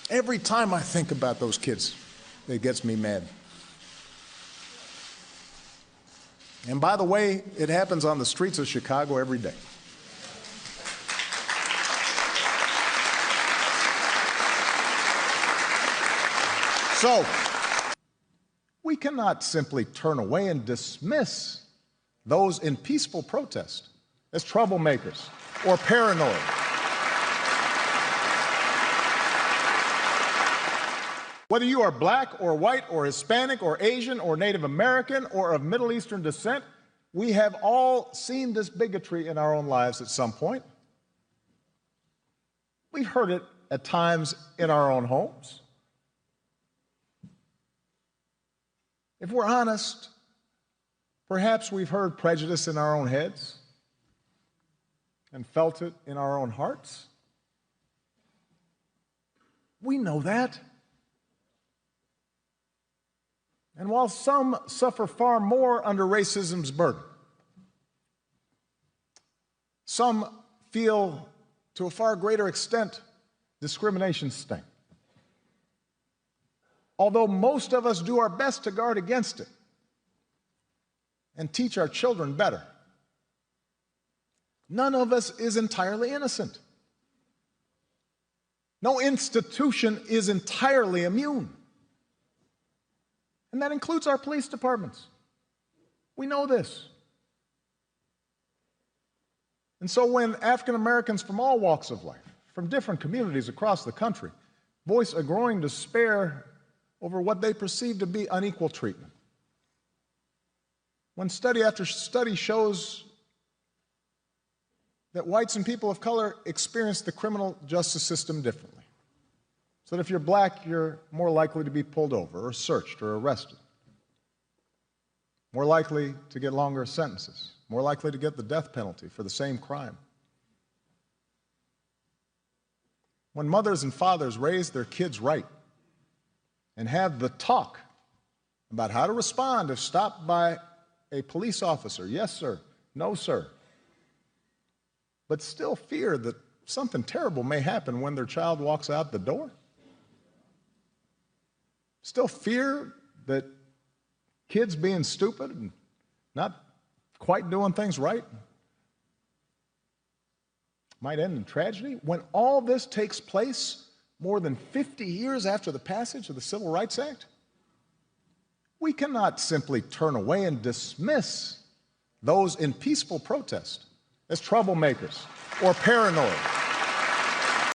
Every time I think about those kids, it gets me mad. And by the way, it happens on the streets of Chicago every day. So, we cannot simply turn away and dismiss those in peaceful protest as troublemakers or paranoid. Whether you are black or white or Hispanic or Asian or Native American or of Middle Eastern descent, we have all seen this bigotry in our own lives at some point. We've heard it at times in our own homes. If we're honest, perhaps we've heard prejudice in our own heads and felt it in our own hearts. We know that. And while some suffer far more under racism's burden, some feel to a far greater extent discrimination's sting. Although most of us do our best to guard against it and teach our children better, none of us is entirely innocent. No institution is entirely immune. And that includes our police departments. We know this. And so when African Americans from all walks of life, from different communities across the country, voice a growing despair over what they perceive to be unequal treatment, when study after study shows that whites and people of color experience the criminal justice system differently, so that if you're black, you're more likely to be pulled over or searched or arrested, more likely to get longer sentences, more likely to get the death penalty for the same crime. When mothers and fathers raise their kids right and have the talk about how to respond if stopped by a police officer, yes, sir, no, sir, but still fear that something terrible may happen when their child walks out the door, still fear that kids being stupid and not quite doing things right might end in tragedy. When all this takes place more than 50 years after the passage of the Civil Rights Act, we cannot simply turn away and dismiss those in peaceful protest as troublemakers or paranoid